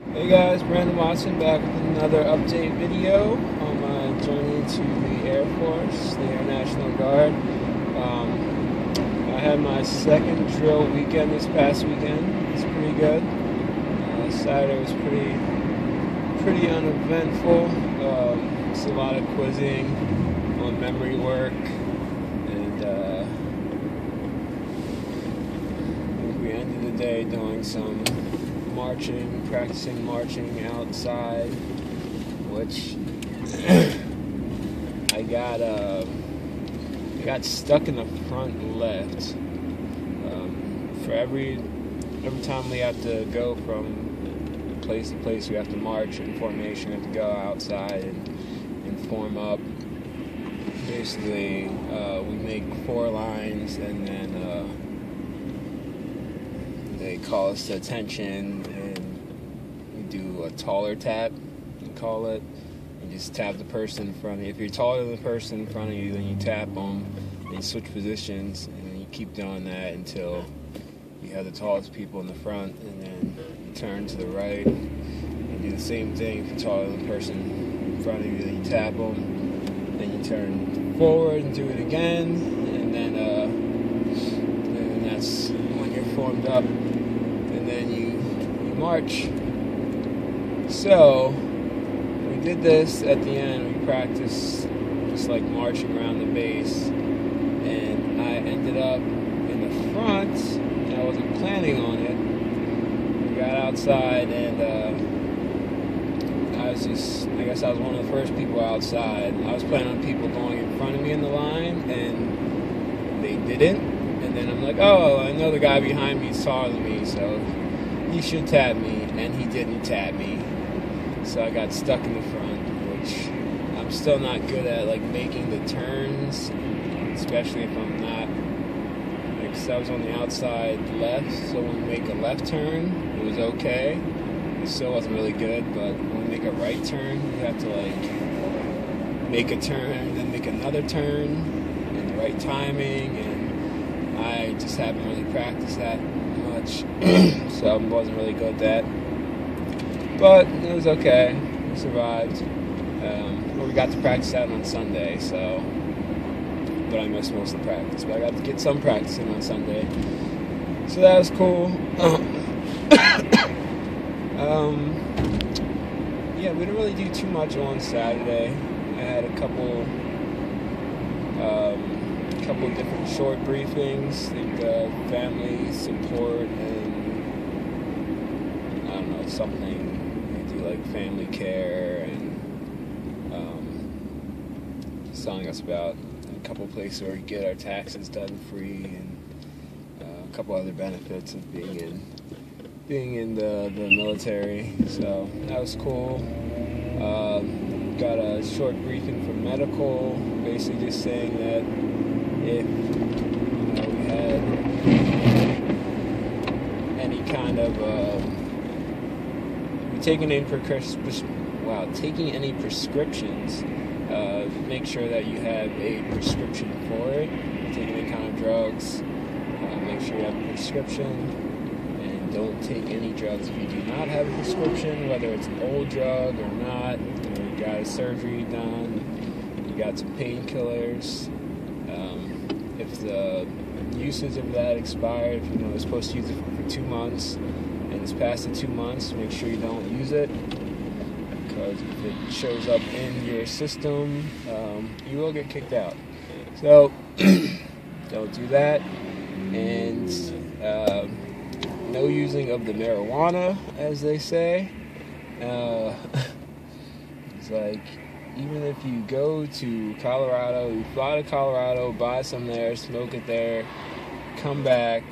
Hey guys, Brandon Watson back with another update video on my journey to the Air Force, the Air National Guard. I had my second drill weekend this past weekend. It's pretty good. Saturday was pretty uneventful. Just a lot of quizzing on memory work, and we ended the day doing some practicing marching outside, which I got stuck in the front left. For every time we have to go from place to place, we have to march in formation. We have to go outside and form up. Basically, we make 4 lines, and then they call us to attention, and we do a taller tap, we call it. You just tap the person in front of you. If you're taller than the person in front of you, then you tap them, and you switch positions, and then you keep doing that until you have the tallest people in the front, and then you turn to the right, and do the same thing. If you're taller than the person in front of you, then you tap them, then you turn forward and do it again, and then that's when you're formed up, and then you march. So we did this at the end. We practiced just like marching around the base, and I ended up in the front, and I wasn't planning on it. We got outside, and I guess I was one of the first people outside. I was planning on people going in front of me in the line, and they didn't. And then I'm like, oh, I know the guy behind me is taller than me, so he should tap me, and he didn't tap me. So I got stuck in the front, which I'm still not good at, like, making the turns, especially if I'm not, like, 'cause I was on the outside left, so when we make a left turn, it was okay. It still wasn't really good, but when we make a right turn, you have to, like, make a turn, then make another turn, and the right timing, and I just haven't really practiced that much, so I wasn't really good at that. But it was okay. We survived. We got to practice that on Sunday, so. But I missed most of the practice. But I got to get some practice in on Sunday, so that was cool. Yeah, we didn't really do too much on Saturday. I had a couple different short briefings, like family support and I don't know, something. We do like family care and telling us about a couple places where we get our taxes done free, and a couple other benefits of being in the military. So that was cool. Got a short briefing from medical, basically just saying that if we had any kind of taking any prescriptions, make sure that you have a prescription for it. Taking any kind of drugs, make sure you have a prescription. Don't take any drugs if you do not have a prescription, whether it's an old drug or not. You got a surgery done, you got some painkillers. If the usage of that expired, if you're supposed to use it for 2 months and it's past the 2 months, make sure you don't use it, because if it shows up in your system, you will get kicked out. So don't do that. And no using of the marijuana, as they say. It's like, even if you go to Colorado, you fly to Colorado, buy some there, smoke it there, come back,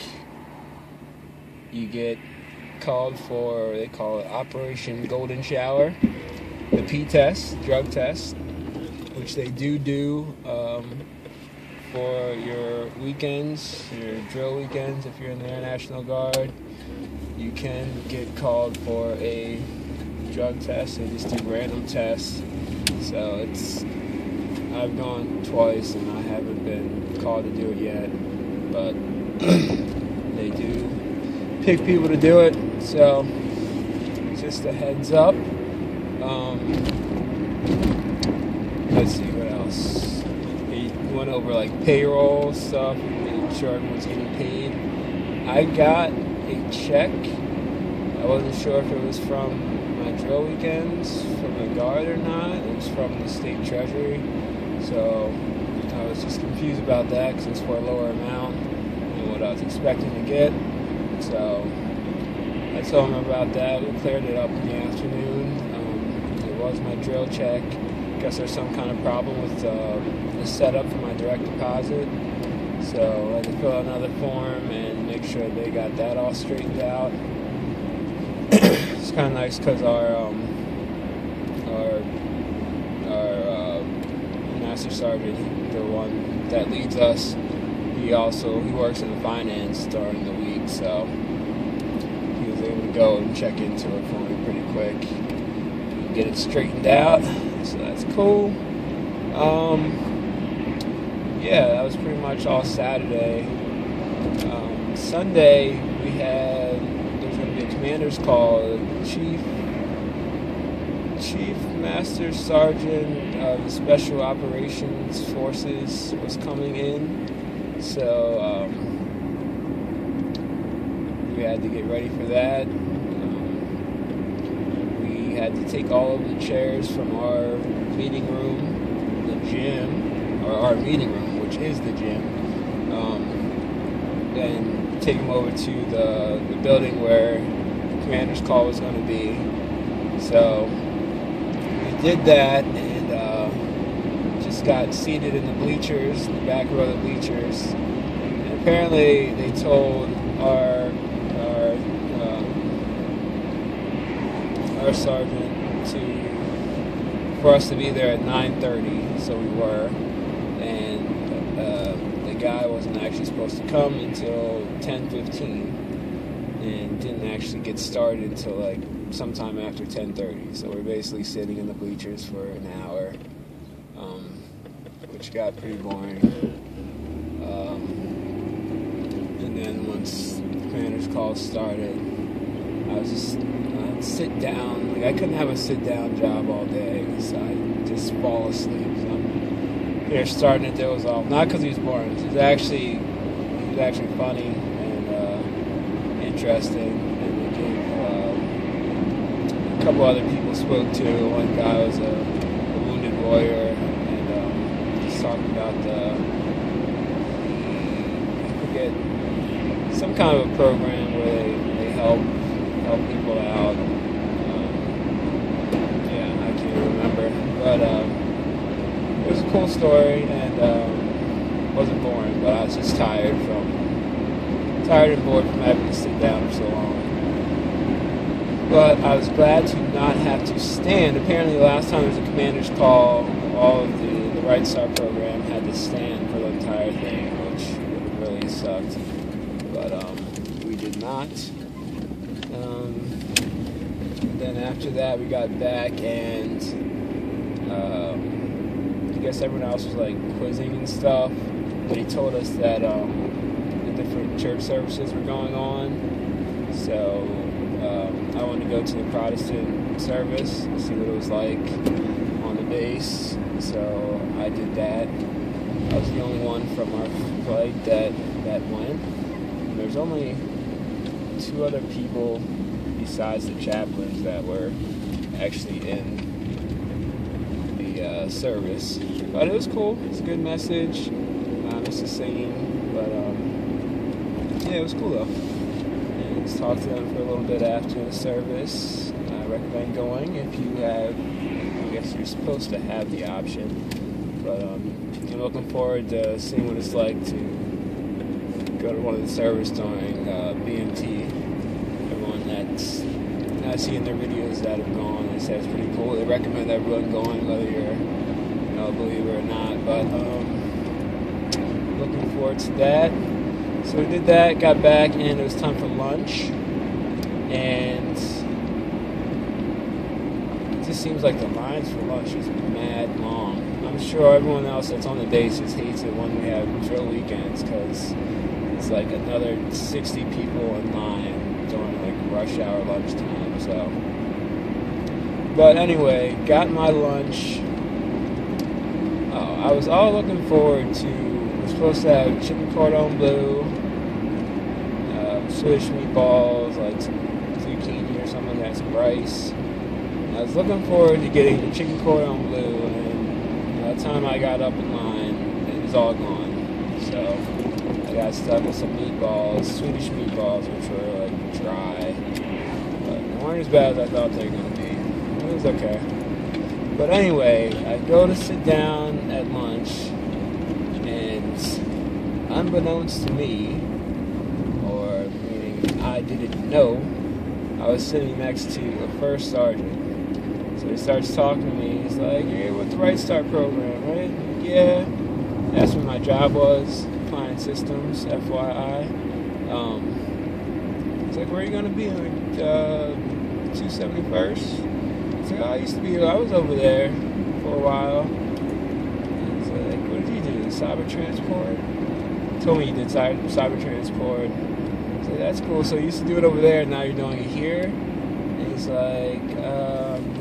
you get called for, they call it Operation Golden Shower, the P-test, drug test, which they do for your weekends, your drill weekends. If you're in the Air National Guard, you can get called for a drug test. They just do random tests. So I've gone twice and I haven't been called to do it yet, but they do pick people to do it. So just a heads up. Let's see what else. He went over like payroll stuff, making sure everyone's getting paid. I got a check. I wasn't sure if it was from my drill weekends from the guard or not. It was from the state treasury, so I was just confused about that because it's for a lower amount than what I was expecting to get. So I told him about that. We cleared it up in the afternoon. It was my drill check. Guess there's some kind of problem with the setup for my direct deposit. So I had to fill out another form and make sure they got that all straightened out. It's kind of nice because our master sergeant, the one that leads us, he works in the finance during the week, so he was able to go and check into it for me pretty quick and get it straightened out. So that's cool. Yeah, that was pretty much all Saturday. Sunday there's going to be a commander's call. Chief Master Sergeant of the Special Operations Forces was coming in, so we had to get ready for that. We had to take all of the chairs from our meeting room, the gym, or our meeting room, which is the gym, and take them over to the building where the commander's call was going to be. So we did that and just got seated in the bleachers, in the back row of the bleachers. And apparently they told our sergeant for us to be there at 9:30, so we were. And the guy wasn't actually supposed to come until 10:15, and didn't actually get started until like sometime after 10:30. So we're basically sitting in the bleachers for an hour, which got pretty boring. And then once the commander's call started, I'd sit down. Like I couldn't have a sit down job all day because I just fall asleep. So I'm here starting to doze off. Not because he was boring. He was actually funny and interesting. And we gave a couple other people spoke to. One guy was a wounded warrior, and just talking about I forget, some kind of a program where they help people out. I can't remember, but it was a cool story and wasn't boring. But I was just tired and bored from having to sit down for so long. But I was glad to not have to stand. Apparently, the last time there was a commander's call, all of the Right Star program had to stand for the entire thing, which really sucked. But we did not. And then after that, we got back, and I guess everyone else was like quizzing and stuff. But he told us that the different church services were going on. So I wanted to go to the Protestant service and see what it was like on the base. So I did that. I was the only one from our flight that went. And there's only 2 other people besides the chaplains that were actually in the service. But it was cool. It's a good message. It's the same, but yeah, it was cool though. And just talked to them for a little bit after the service. I recommend going if you have. I guess you're supposed to have the option, but I'm looking forward to seeing what it's like to go to one of the service during BMT. Everyone that's I see in their videos that have gone, they say it's pretty cool. They recommend everyone going, whether you're a believer or not. But looking forward to that. So we did that, got back, and it was time for lunch. And it just seems like the lines for lunch is mad long. I'm sure everyone else that's on the base just hates it when we have drill weekends, because it's like another 60 people in line during like rush hour lunchtime. So But anyway, got my lunch. I was all looking forward to. We're supposed to have chicken cordon bleu, Swedish meatballs, like some zucchini or something, like that, some rice. I was looking forward to getting the chicken cordon bleu, and by the time I got up in line, it was all gone. So I got stuck with some meatballs, Swedish meatballs, which were like dry, but they weren't as bad as I thought they were going to be. It was okay. But anyway, I go to sit down at lunch, and unbeknownst to me, or meaning I didn't know, I was sitting next to a first sergeant. So he starts talking to me. He's like, "You're with the Right Start program, right?" "Yeah." That's what my job was, applying systems, FYI. He's like, "Where are you going to be? Like, 271st? He's like, "Oh, I used to be, I was over there for a while." He's like, "What did you do? Cyber transport?" He told me he did cyber transport. So that's cool. So you used to do it over there, and now you're doing it here? And he's like,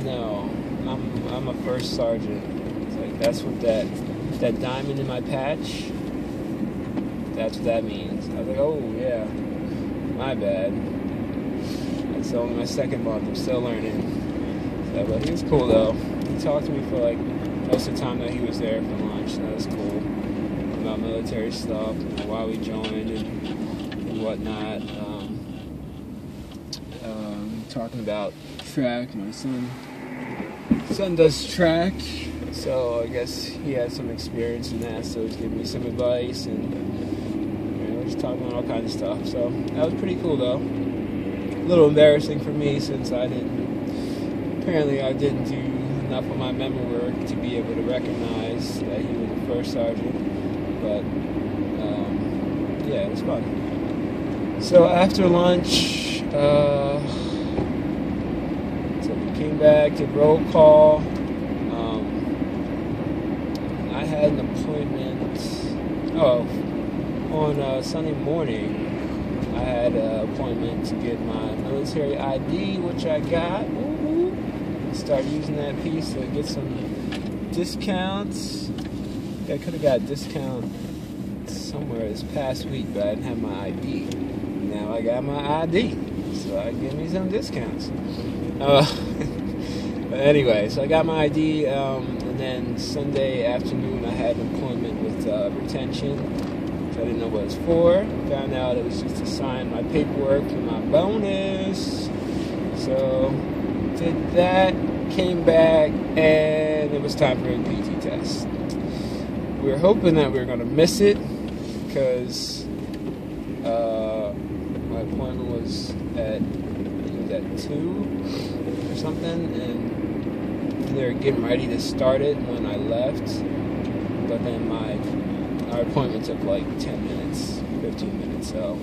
"No, I'm a first sergeant." He's like, "That's what that diamond in my patch, that's what that means." I was like, "Oh yeah, my bad. It's only my second month. I'm still learning." So, but he was cool though. He talked to me for like most of the time that he was there for lunch. That was cool. About military stuff, why we joined and whatnot. Talking about track. My son does track, so I guess he had some experience in that. So he's giving me some advice, and we're just talking about all kinds of stuff. So that was pretty cool though. A little embarrassing for me since I didn't do enough of my memory work to be able to recognize that he was a first sergeant. But yeah, it was fun. So after lunch, so we came back, did roll call. I had an appointment. On Sunday morning, I had an appointment to get my military ID, which I got. Start using that piece to get some discounts. I could have got a discount somewhere this past week, but I didn't have my ID. Now I got my ID, so I give me some discounts. But anyway, so I got my ID, and then Sunday afternoon I had an appointment with retention, which I didn't know what it was for. Found out it was just to sign my paperwork for my bonus. So did that, came back, and it was time for a PT test. We were hoping that we were going to miss it because my appointment was at 2 or something, and they were getting ready to start it when I left. But then our appointment took like 10 minutes, 15 minutes. So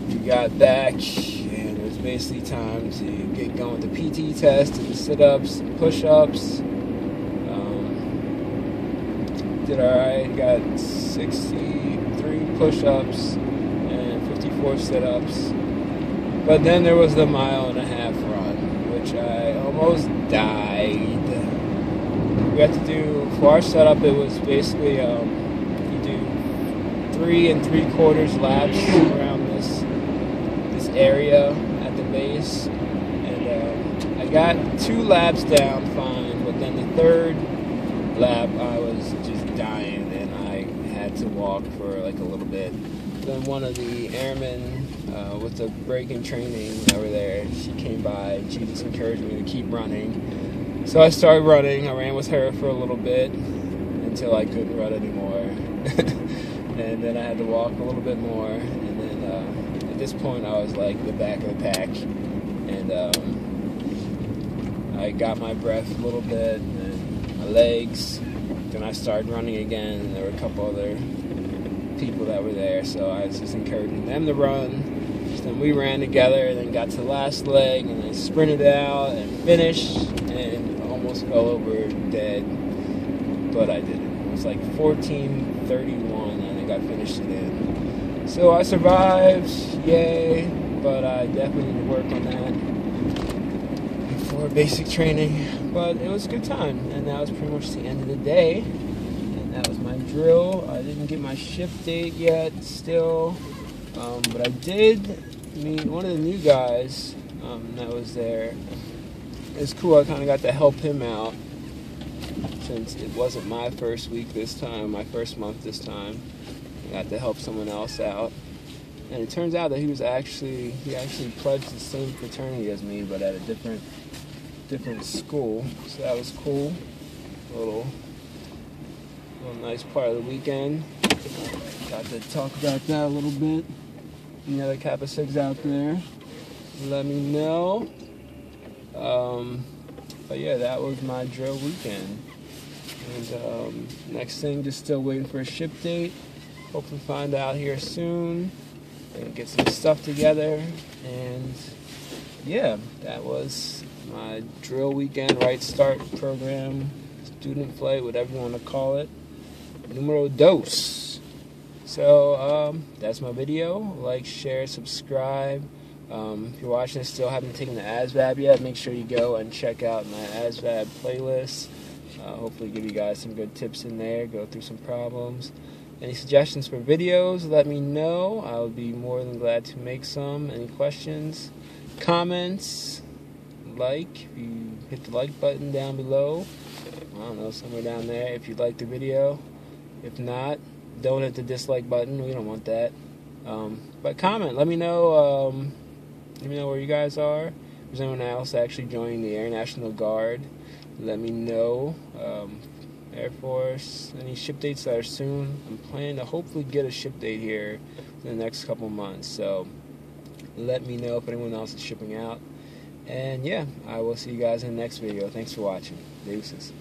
we got back, and it was basically time to get going with the PT test and the sit-ups and push-ups. Did alright, got 63 push-ups and 54 sit-ups. But then there was the 1.5 mile run, which I almost died. We had to do, for our setup, it was basically, you do 3 3/4 laps around this area at the base. And I got 2 laps down fine, but then the third lap I was just dying, and I had to walk for like a little bit. Then one of the airmen with the braking training that were there, she came by and she just encouraged me to keep running. So I started running. I ran with her for a little bit until I couldn't run anymore. And then I had to walk a little bit more, and then at this point I was like the back of the pack, and I got my breath a little bit and my legs. Then I started running again, and there were a couple other people that were there, so I was just encouraging them to run. So then we ran together, and then got to the last leg, and then sprinted out and finished, and almost fell over dead, but I didn't. It was like 14:31, I think I finished it in. So I survived, yay, but I definitely need to work on that before more basic training, but it was a good time. And that was pretty much the end of the day, and that was my drill. I didn't get my shift date yet still, but I did meet one of the new guys that was there. It's cool. I kind of got to help him out since it wasn't my first week this time, my first month this time. I got to help someone else out. And it turns out that he actually pledged the same fraternity as me, but at a different school. So that was cool. A little nice part of the weekend. Got to talk about that a little bit. Any other Kappa Sigs out there, let me know. But yeah, that was my drill weekend. And next thing, just still waiting for a ship date. Hopefully find out here soon and get some stuff together. And yeah, that was my drill weekend, right start program, student flight, whatever you want to call it. Numero dos. So that's my video. Like, share, subscribe. If you're watching this, still haven't taken the ASVAB yet, make sure you go and check out my ASVAB playlist. Hopefully give you guys some good tips in there, go through some problems. Any suggestions for videos, let me know. I'll be more than glad to make some. Any questions, comments, if you hit the like button down below. I don't know, somewhere down there if you like the video. If not, don't hit the dislike button. We don't want that. But comment, let me know where you guys are. If there's anyone else actually joining the Air National Guard, let me know. Air Force, any ship dates that are soon. I'm planning to hopefully get a ship date here in the next couple months, so let me know if anyone else is shipping out. And yeah, I will see you guys in the next video. Thanks for watching. Deuces.